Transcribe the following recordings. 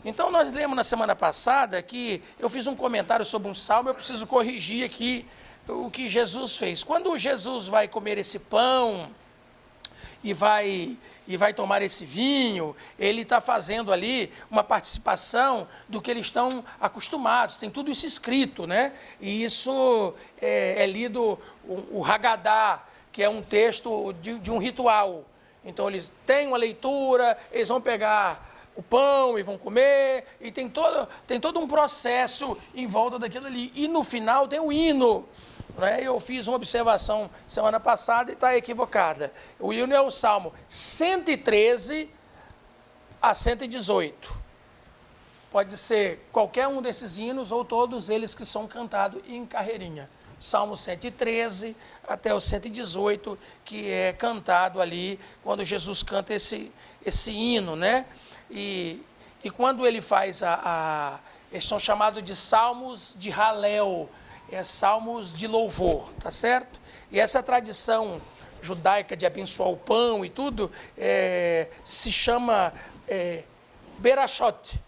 Então, nós lemos na semana passada que eu fiz um comentário sobre um salmo, eu preciso corrigir aqui o que Jesus fez. Quando Jesus vai comer esse pão e vai tomar esse vinho, ele está fazendo ali uma participação do que eles estão acostumados, tem tudo isso escrito, né? E isso é lido, o Haggadah, que é um texto de um ritual. Então, eles têm uma leitura, eles vão pegar o pão e vão comer, e tem todo um processo em volta daquilo ali. E no final tem o hino. Né? Eu fiz uma observação semana passada e está equivocada. O hino é o Salmo 113 a 118. Pode ser qualquer um desses hinos ou todos eles que são cantados em carreirinha. Salmo 113 até o 118, que é cantado ali quando Jesus canta esse hino, né? E quando ele faz eles são chamados de salmos de Halel, salmos de louvor, tá certo? E essa tradição judaica de abençoar o pão e tudo, se chama Berashot,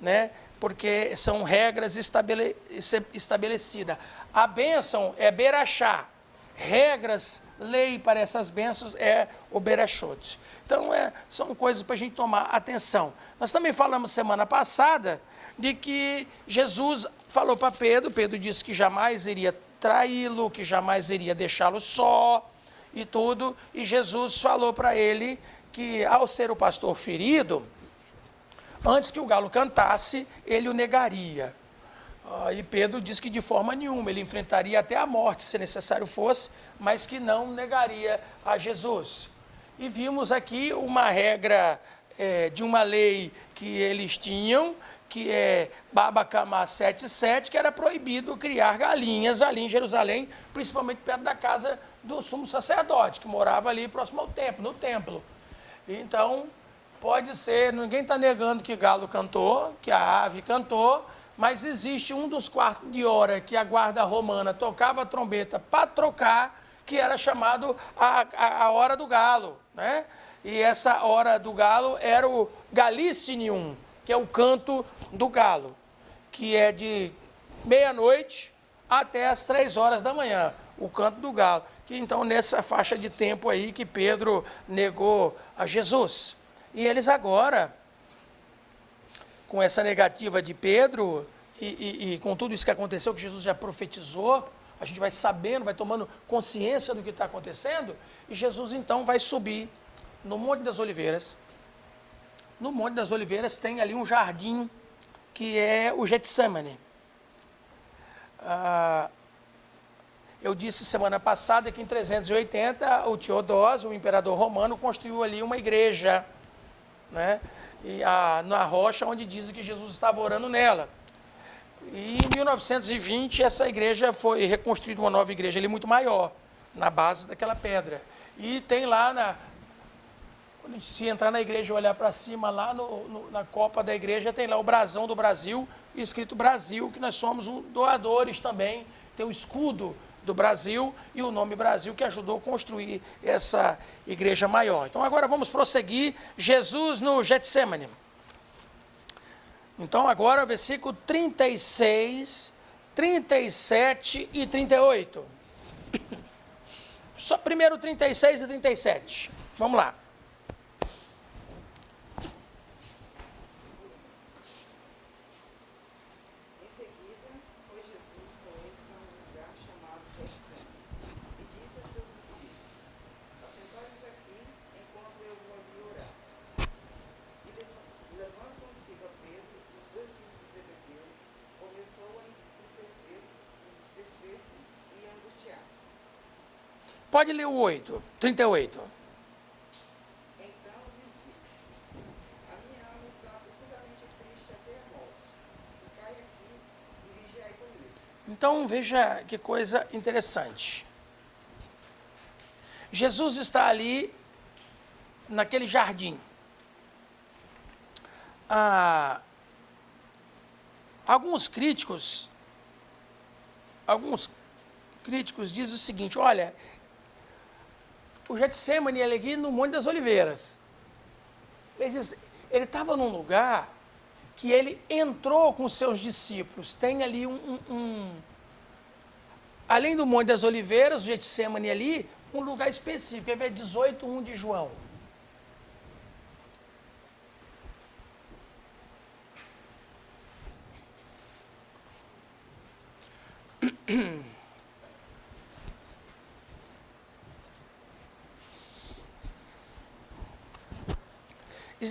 né? Porque são regras estabelecidas. A bênção é Berachá, regras, lei para essas bênçãos é o Berashot. Então, são coisas para a gente tomar atenção. Nós também falamos semana passada de que Jesus falou para Pedro, Pedro disse que jamais iria traí-lo, que jamais iria deixá-lo só e tudo, e Jesus falou para ele que, ao ser o pastor ferido, antes que o galo cantasse, ele o negaria. E Pedro disse que de forma nenhuma, ele enfrentaria até a morte, se necessário fosse, mas que não negaria a Jesus. E vimos aqui uma regra de uma lei que eles tinham, que é Baba Kama 7:7, que era proibido criar galinhas ali em Jerusalém, principalmente perto da casa do sumo sacerdote, que morava ali próximo ao templo, no templo. Então, pode ser, ninguém está negando que galo cantou, que a ave cantou, mas existe um dos quartos de hora que a guarda romana tocava a trombeta para trocar, que era chamado a hora do galo, né? E essa hora do galo era o Galicinium, que é o canto do galo, que é de meia-noite até as 3 horas da manhã, o canto do galo. Que então nessa faixa de tempo aí que Pedro negou a Jesus. E eles agora, com essa negativa de Pedro e com tudo isso que aconteceu, que Jesus já profetizou, a gente vai sabendo, vai tomando consciência do que está acontecendo, e Jesus então vai subir no Monte das Oliveiras. No Monte das Oliveiras tem ali um jardim que é o Getsemane. Eu disse semana passada que em 380 o Teodósio, o imperador romano, construiu ali uma igreja, né? Na rocha onde dizem que Jesus estava orando nela. E em 1920 essa igreja foi reconstruída, uma nova igreja ali muito maior, na base daquela pedra. E tem lá, quando se entrar na igreja e olhar para cima, lá na copa da igreja tem lá o brasão do Brasil, escrito Brasil, que nós somos doadores também, tem o escudo do Brasil e o nome Brasil, que ajudou a construir essa igreja maior. Então agora vamos prosseguir, Jesus no Getsemane. Então agora versículo 36, 37 e 38. Só primeiro 36 e 37. Vamos lá. Pode ler o 8, 38. Então lhes disse: a minha alma está profundamente triste até a morte. Ficai aqui e vigiai comigo. Então veja que coisa interessante. Jesus está ali naquele jardim. Alguns críticos dizem o seguinte: olha, o Getsemane ali no Monte das Oliveiras. Ele diz, ele estava num lugar que ele entrou com seus discípulos. Tem ali além do Monte das Oliveiras, o Getsemane ali, um lugar específico. Quer ver 18:1 de João.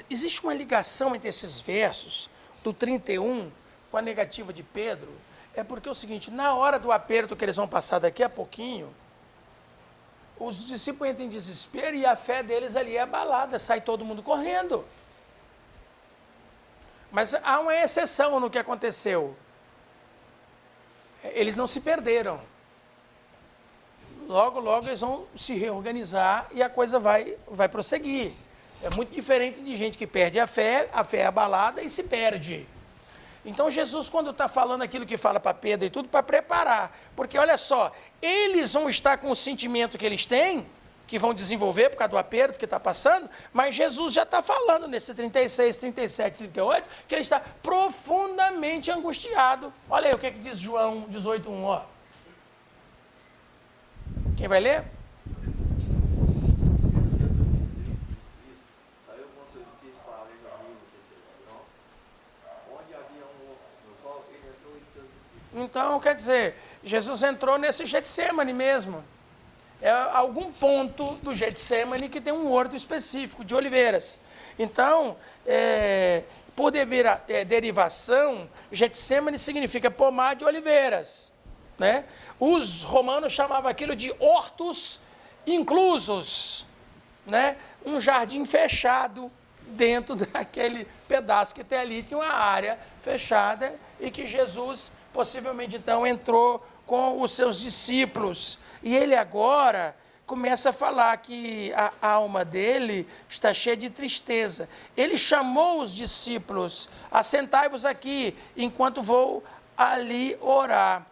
Existe uma ligação entre esses versos, do 31 com a negativa de Pedro. É porque é o seguinte, na hora do aperto que eles vão passar daqui a pouquinho, os discípulos entram em desespero e a fé deles ali é abalada, sai todo mundo correndo. Mas há uma exceção no que aconteceu. Eles não se perderam. Logo, logo eles vão se reorganizar e a coisa vai prosseguir. É muito diferente de gente que perde a fé é abalada e se perde. Então Jesus, quando está falando aquilo que fala para Pedro e tudo, para preparar. Porque olha só, eles vão estar com o sentimento que eles têm, que vão desenvolver por causa do aperto que está passando, mas Jesus já está falando nesse 36, 37, 38, que ele está profundamente angustiado. Olha aí o que diz João 18:1, ó. Quem vai ler? Então, quer dizer, Jesus entrou nesse Getsemane mesmo. É algum ponto do Getsemane que tem um horto específico de oliveiras. Então, por derivação, Getsemane significa pomar de oliveiras, né? Os romanos chamavam aquilo de hortos inclusos, né? Um jardim fechado dentro daquele pedaço que tem ali, tinha uma área fechada e que Jesus possivelmente então entrou com os seus discípulos. E ele agora começa a falar que a alma dele está cheia de tristeza. Ele chamou os discípulos, assentai-vos aqui, enquanto vou ali orar.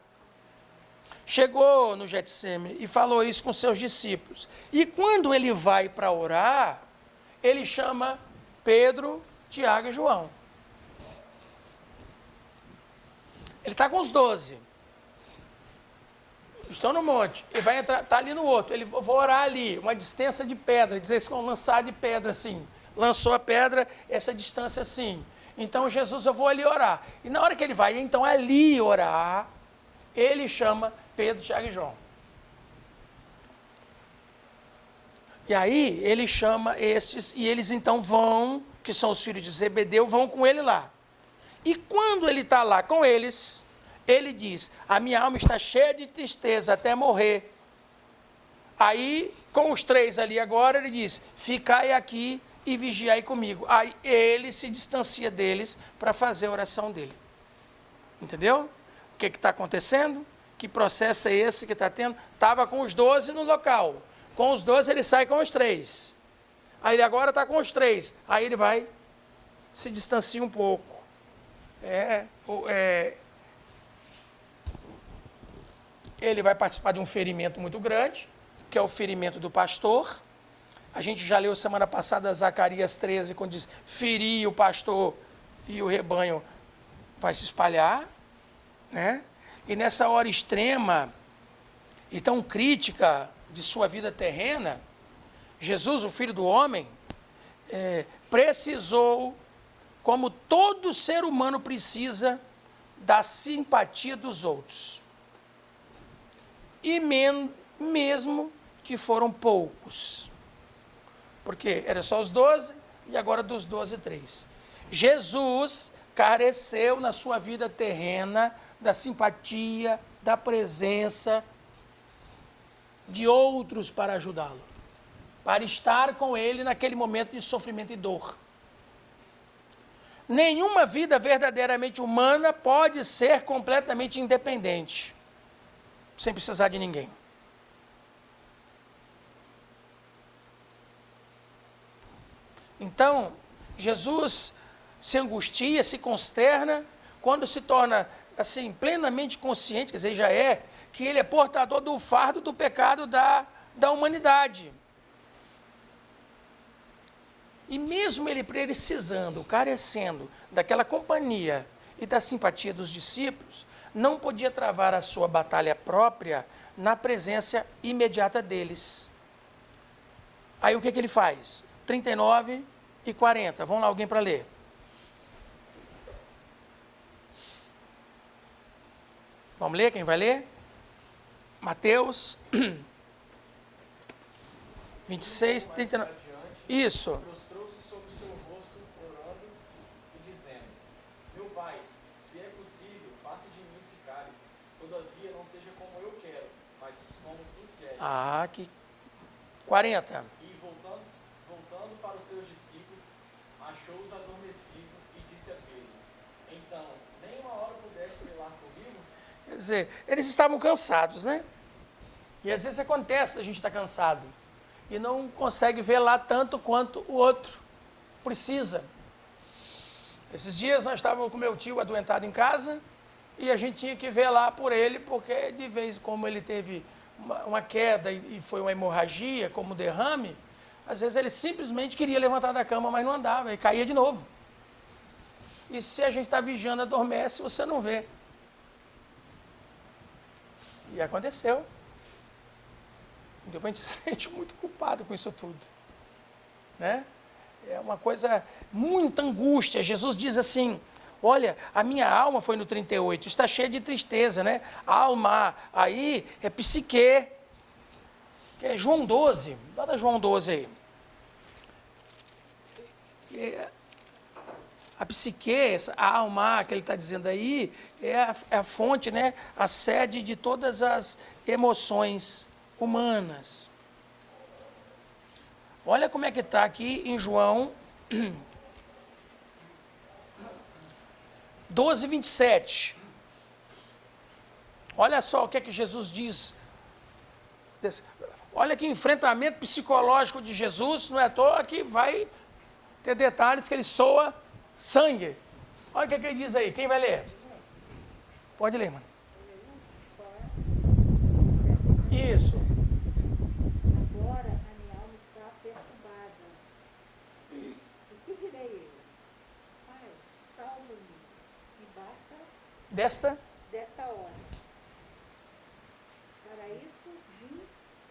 Chegou no Getsemane e falou isso com seus discípulos. E quando ele vai para orar, ele chama Pedro, Tiago e João. Ele está com os 12. Estão no monte. Ele vai entrar, está ali no outro. Ele vou orar ali, uma distância de pedra. Dizer isso com lançar de pedra assim. Lançou a pedra, essa distância assim. Então Jesus, eu vou ali orar. E na hora que ele vai, então ali orar, ele chama Pedro, Tiago e João. E aí ele chama esses, e eles então vão, que são os filhos de Zebedeu, vão com ele lá. E quando ele está lá com eles, ele diz, a minha alma está cheia de tristeza até morrer. Aí, com os 3 ali agora, ele diz, ficai aqui e vigiai comigo. Aí ele se distancia deles para fazer a oração dele. Entendeu? O que está acontecendo? Que processo é esse que está tendo? Estava com os 12 no local. Com os 12 ele sai com os 3. Aí ele agora está com os 3. Aí ele vai, se distancia um pouco. Ele vai participar de um ferimento muito grande, que é o ferimento do pastor. A gente já leu semana passada Zacarias 13, quando diz, ferir o pastor e o rebanho vai se espalhar, né? E nessa hora extrema e tão crítica de sua vida terrena, Jesus, o Filho do Homem, precisou, como todo ser humano precisa, da simpatia dos outros. E mesmo que foram poucos. Porque era só os 12 e agora dos 12, 3. Jesus careceu na sua vida terrena da simpatia, da presença de outros para ajudá-lo. Para estar com ele naquele momento de sofrimento e dor. Nenhuma vida verdadeiramente humana pode ser completamente independente, sem precisar de ninguém. Então, Jesus se angustia, se consterna, quando se torna, assim, plenamente consciente, quer dizer, já é, que ele é portador do fardo do pecado da humanidade. E mesmo ele precisando, carecendo daquela companhia e da simpatia dos discípulos, não podia travar a sua batalha própria na presença imediata deles. Aí o que ele faz? 39 e 40. Vamos lá, alguém para ler. Vamos ler? Quem vai ler? Mateus 26, 39. Isso. Prostrou-se sobre o seu rosto, orando e dizendo: Meu Pai, se é possível, passe de mim esse cálice. Todavia, não seja como eu quero, mas como tu queres. Ah, que 40. E voltando para os seus discípulos, achou-os adormecidos e disse a Pedro: Então, nem uma hora pudeste velar comigo? Quer dizer, eles estavam cansados, né? E às vezes acontece, a gente está cansado e não consegue velar tanto quanto o outro precisa. Esses dias nós estávamos com meu tio adoentado em casa e a gente tinha que velar por ele, porque de vez como ele teve uma queda e foi uma hemorragia, como derrame, às vezes ele simplesmente queria levantar da cama, mas não andava e caía de novo. E se a gente está vigiando, adormece, você não vê. E aconteceu. Depois a gente se sente muito culpado com isso tudo. Né? É uma coisa, muita angústia. Jesus diz assim, olha, a minha alma, foi no 38, está cheia de tristeza, né? Alma, aí é psique, que é João 12, bota João 12 aí. A psique, a alma que ele está dizendo aí, é a fonte, né? A sede de todas as emoções humanas. Olha como é que está aqui em João 12, 27. Olha só o que é que Jesus diz. Olha que enfrentamento psicológico de Jesus, não é à toa que vai ter detalhes que ele soa sangue. Olha o que é que ele diz aí. Quem vai ler? Pode ler, mano. Isso. Agora a minha alma está perturbada. O que direi eu? Pai, salva-me e basta Desta? desta hora. Para isso vim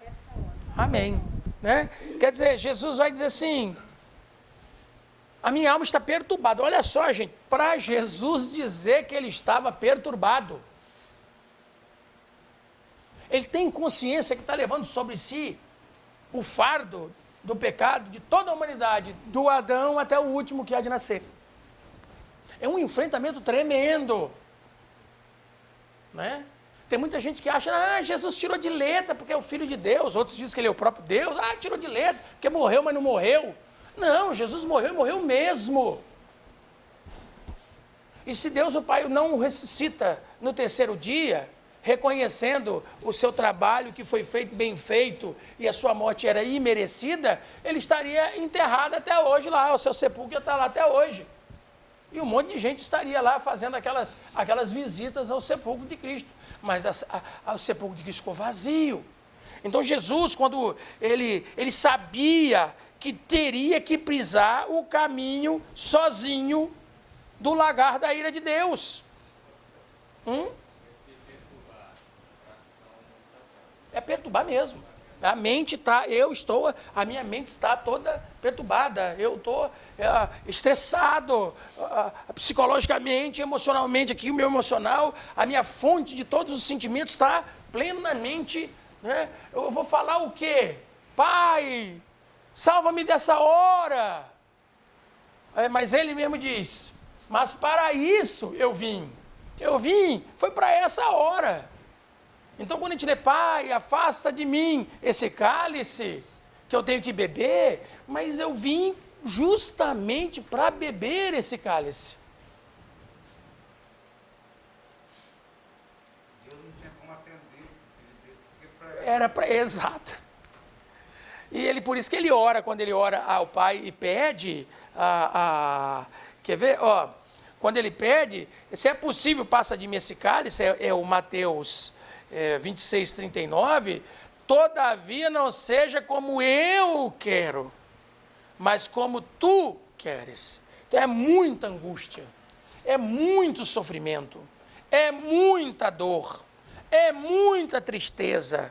esta hora. Amém. Né? Quer dizer, Jesus vai dizer assim, a minha alma está perturbada. Olha só, gente, para Jesus dizer que ele estava perturbado, ele tem consciência que está levando sobre si o fardo do pecado de toda a humanidade, do Adão até o último que há de nascer. É um enfrentamento tremendo. Né? Tem muita gente que acha, Jesus tirou de letra porque é o Filho de Deus, outros dizem que ele é o próprio Deus, tirou de letra porque morreu, mas não morreu. Não, Jesus morreu e morreu mesmo. E se Deus o Pai não o ressuscita no terceiro dia, reconhecendo o seu trabalho que foi feito bem feito e a sua morte era imerecida, ele estaria enterrado até hoje lá, o seu sepulcro está lá até hoje. E um monte de gente estaria lá fazendo aquelas visitas ao sepulcro de Cristo. Mas o sepulcro de Cristo ficou vazio. Então Jesus, quando ele sabia que teria que pisar o caminho sozinho do lagar da ira de Deus. É perturbar mesmo. A mente está, a minha mente está toda perturbada, eu estou estressado, psicologicamente, emocionalmente, aqui o meu emocional, a minha fonte de todos os sentimentos está plenamente, né? Eu vou falar o quê? Pai, salva-me dessa hora. Mas ele mesmo diz, mas para isso eu vim, foi para essa hora. Então, quando a gente lê, Pai, afasta de mim esse cálice que eu tenho que beber, mas eu vim justamente para beber esse cálice. Deus não tinha como atender, Exato. E ele, por isso que ele ora, quando ele ora ao Pai e pede, quer ver? Quando ele pede, se é possível, passa de mim esse cálice, é o Mateus 26, 39, todavia não seja como eu quero, mas como tu queres. Então é muita angústia, é muito sofrimento, é muita dor, é muita tristeza.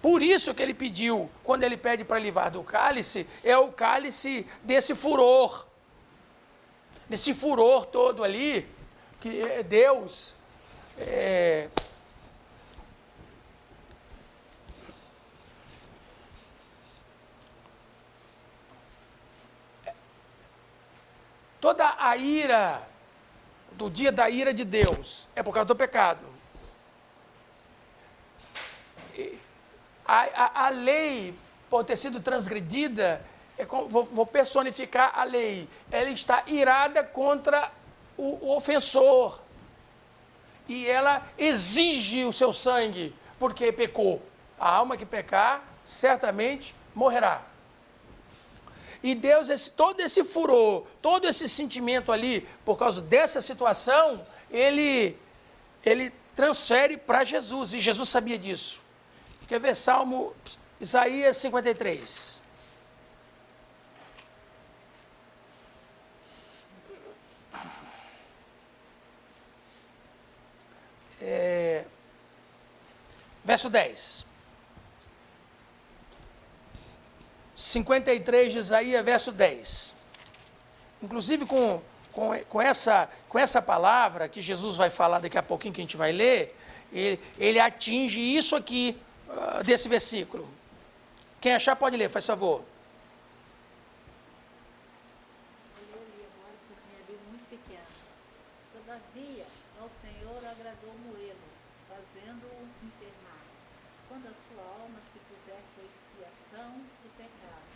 Por isso que ele pediu, quando ele pede para livrar do cálice, é o cálice desse furor todo ali, que é Deus. Toda a ira, do dia da ira de Deus, é por causa do pecado. A lei, por ter sido transgredida, vou personificar a lei, ela está irada contra o ofensor. E ela exige o seu sangue, porque pecou. A alma que pecar, certamente morrerá. E Deus, todo esse furor, todo esse sentimento ali, por causa dessa situação, ele transfere para Jesus, e Jesus sabia disso. Quer ver Isaías 53. Verso 10. 53 de Isaías, verso 10. Inclusive com essa palavra que Jesus vai falar daqui a pouquinho, que a gente vai ler, ele atinge isso aqui, desse versículo. Quem achar pode ler, faz favor. Eu li agora porque minha Bíblia é muito pequena. Todavia, ao Senhor agradou moê-lo, fazendo-o enfermar. Quando a sua alma se puser com expiação do pecado,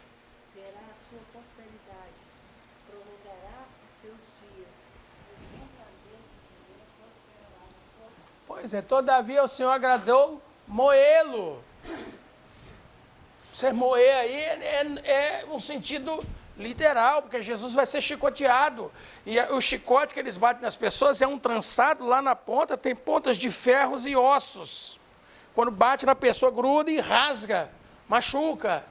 verá a sua posteridade, prorrogará os seus dias. O bom prazer do Senhor prosperará na sua mão. Pois é, todavia o Senhor agradou moê-lo. Você moer aí é um sentido literal, porque Jesus vai ser chicoteado. E o chicote que eles batem nas pessoas é um trançado, lá na ponta tem pontas de ferros e ossos. Quando bate na pessoa, gruda e rasga, machuca.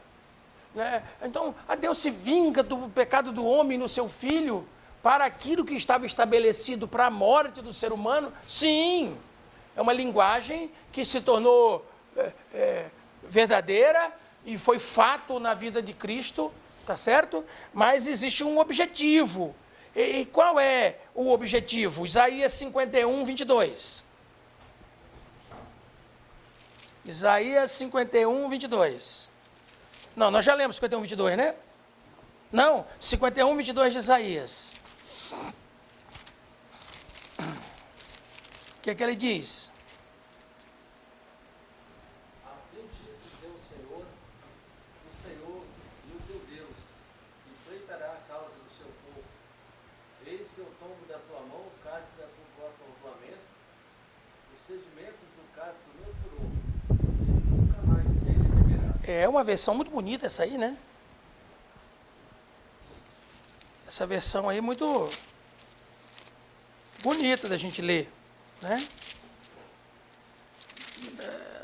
Né? Então, a Deus se vinga do pecado do homem no seu filho, para aquilo que estava estabelecido para a morte do ser humano. Sim, é uma linguagem que se tornou verdadeira e foi fato na vida de Cristo, tá certo? Mas existe um objetivo. E qual é o objetivo? Isaías 51, 22. Isaías 51, 22. Não, nós já lemos 51, 22, né? Não, 51, 22 de Isaías. O que é que ele diz? Assim diz o teu Senhor e o teu Deus, que pleitará a causa do seu povo. Eis que eu tomo da tua mão o cálice da tua controlamento, os sedimentos do cálice do meu furor, e nunca mais dele beberás. É uma versão muito bonita essa aí, né? Essa versão aí muito bonita da gente ler, né?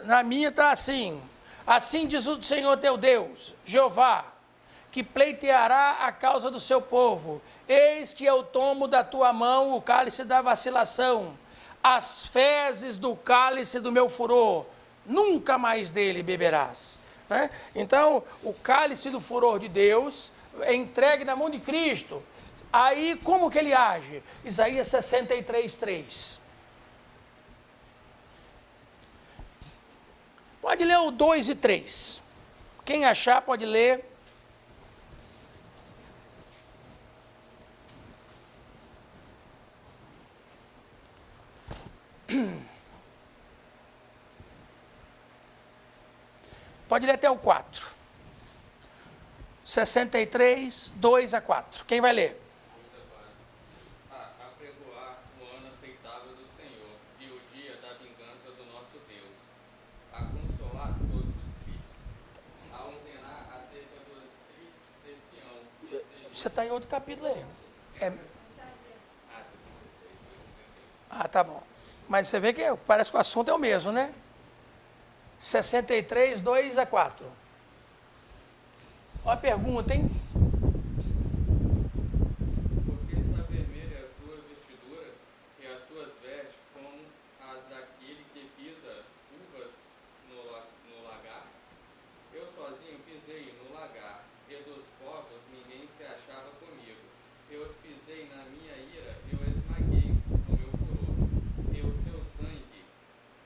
Na minha está assim: assim diz o Senhor teu Deus, Jeová, que pleiteará a causa do seu povo. Eis que eu tomo da tua mão o cálice da vacilação, as fezes do cálice do meu furor, nunca mais dele beberás. Né? Então, o cálice do furor de Deus é entregue na mão de Cristo. Aí, como que ele age? Isaías 63, 3. Pode ler o 2 e 3. Quem achar pode ler. Pode ler até o 4. 63, 2 a 4. Quem vai ler? Apregoar o ano aceitável do Senhor e o dia da vingança do nosso Deus, a consolar todos os tristes, a ordenar acerca dos tristes de Sião. Você está em outro capítulo aí. É... 63, 61. tá bom. Mas você vê que parece que o assunto é o mesmo, né? 63, 2 a 4. Olha a pergunta, hein? Porque está vermelha a tua vestidura e as tuas vestes como as daquele que pisa uvas no lagar? Eu sozinho pisei no lagar, e dos povos ninguém se achava comigo. Eu os pisei na minha ira, eu esmaguei no meu furor. E o seu sangue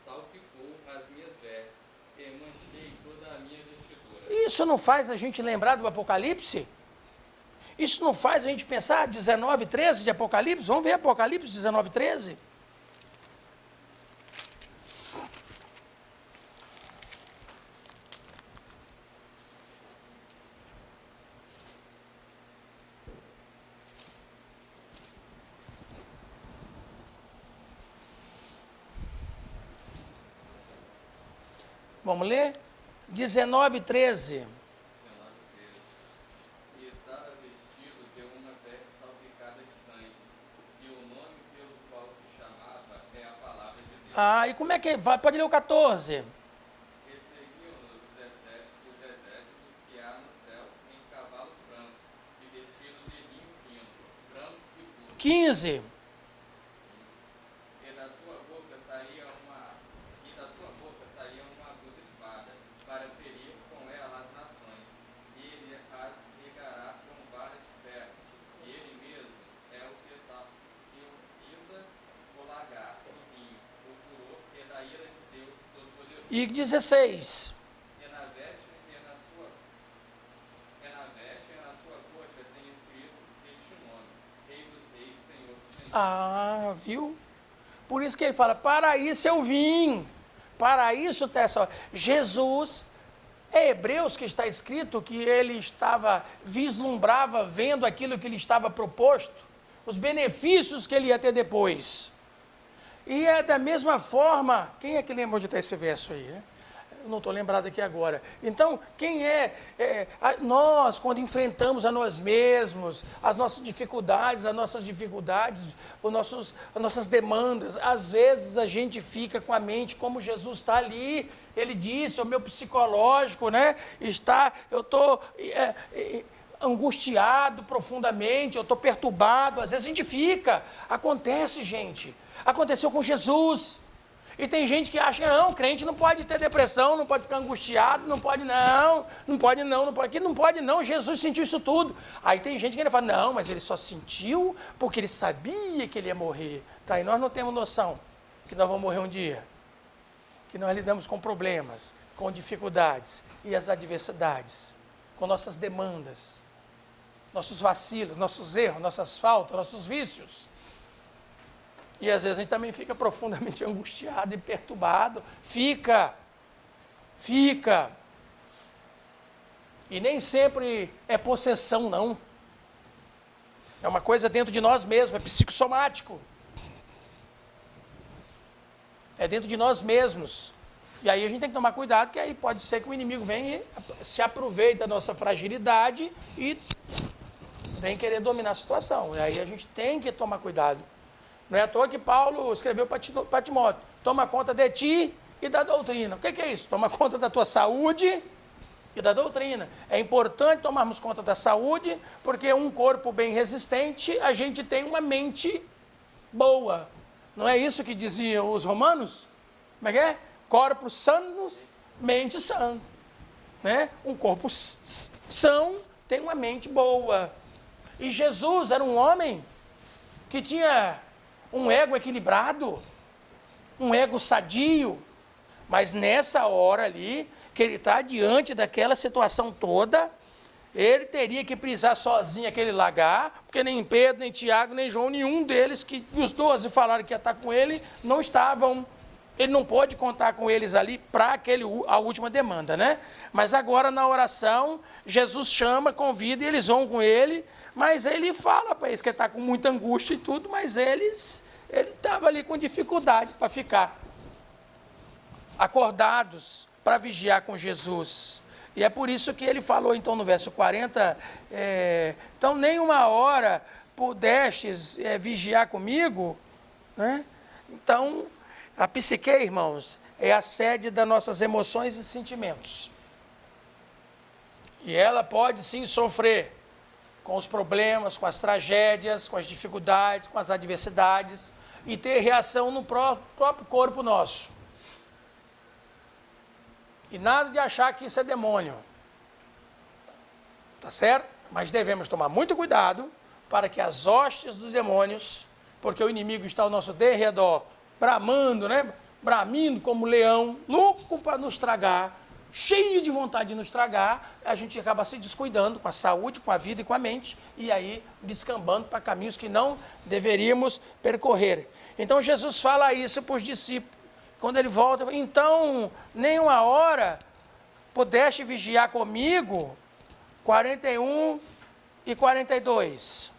salpicou as minhas vestes, e manchei toda a minha vestidura. Isso não faz a gente lembrar do Apocalipse? Isso não faz a gente pensar 19, 13 de Apocalipse? Vamos ver Apocalipse 19, 13? Vamos ler? 19, 13. E estava vestido de uma veste salpicada de sangue, e o nome pelo qual se chamava é a palavra de Deus. Ah, e como é que vai? Pode ler o 14. E seguiam-nos os exércitos que há no céu em cavalos brancos, e vestidos de linho fino, branco e puro. 15. E da sua boca saía uma aguda espada, para ferir com ela as nações, e ele as regará com vara de ferro, e ele mesmo é o que pisa o lagar, o vinho, o furor, e da ira de Deus Todo-Poderoso. E 16. E na veste e na sua coxa tem escrito este nome: Rei dos Reis, Senhor dos Senhores. Ah, viu? Por isso que ele fala, para isso eu vim. Para isso está essa hora. Jesus, é Hebreus que está escrito que ele vislumbrava, vendo aquilo que lhe estava proposto, os benefícios que ele ia ter depois. E é da mesma forma, quem é que lembra onde está esse verso aí, né? Eu não estou lembrado aqui agora. Então, quem nós, quando enfrentamos a nós mesmos, as nossas dificuldades, as nossas demandas, às vezes a gente fica com a mente como Jesus está ali. Ele disse, o meu psicológico, né? Eu estou angustiado profundamente, eu estou perturbado. Às vezes a gente fica. Acontece, gente. Aconteceu com Jesus. E tem gente que acha, não, crente não pode ter depressão, não pode ficar angustiado, não pode não, Jesus sentiu isso tudo. Aí tem gente que ainda fala, não, mas ele só sentiu porque ele sabia que ele ia morrer. Tá, e nós não temos noção que nós vamos morrer um dia, que nós lidamos com problemas, com dificuldades e as adversidades, com nossas demandas, nossos vacilos, nossos erros, nossas faltas, nossos vícios. E às vezes a gente também fica profundamente angustiado e perturbado. Fica. E nem sempre é possessão, não. É uma coisa dentro de nós mesmos, é psicossomático. É dentro de nós mesmos. E aí a gente tem que tomar cuidado, que aí pode ser que o inimigo venha e se aproveite da nossa fragilidade e vem querer dominar a situação. E aí a gente tem que tomar cuidado. Não é à toa que Paulo escreveu para Timóteo, toma conta de ti e da doutrina. O que é isso? Toma conta da tua saúde e da doutrina. É importante tomarmos conta da saúde, porque um corpo bem resistente, a gente tem uma mente boa. Não é isso que diziam os romanos? Como é que é? Corpus sano, mente sã. Né? Um corpo são tem uma mente boa. E Jesus era um homem que tinha um ego equilibrado, um ego sadio, mas nessa hora ali, que ele está diante daquela situação toda, ele teria que pisar sozinho aquele lagar, porque nem Pedro, nem Tiago, nem João, nenhum deles, que os 12 falaram que ia estar com ele, não estavam. Ele não pôde contar com eles ali para a última demanda, né? Mas agora na oração, Jesus chama, convida e eles vão com ele, mas ele fala para eles que ele está com muita angústia e tudo, mas ele estava ali com dificuldade para ficar acordados para vigiar com Jesus. E é por isso que ele falou então no verso 40, então nem uma hora pudestes vigiar comigo, né? Então, a psique, irmãos, é a sede das nossas emoções e sentimentos. E ela pode sim sofrer com os problemas, com as tragédias, com as dificuldades, com as adversidades e ter reação no próprio corpo nosso. E nada de achar que isso é demônio. Tá certo? Mas devemos tomar muito cuidado para que as hostes dos demônios, porque o inimigo está ao nosso derredor, bramando, né? Bramindo como leão, louco para nos tragar, cheio de vontade de nos tragar, a gente acaba se descuidando com a saúde, com a vida e com a mente, e aí descambando para caminhos que não deveríamos percorrer. Então Jesus fala isso para os discípulos. Quando ele volta, então, nem uma hora pudeste vigiar comigo, 41 e 42.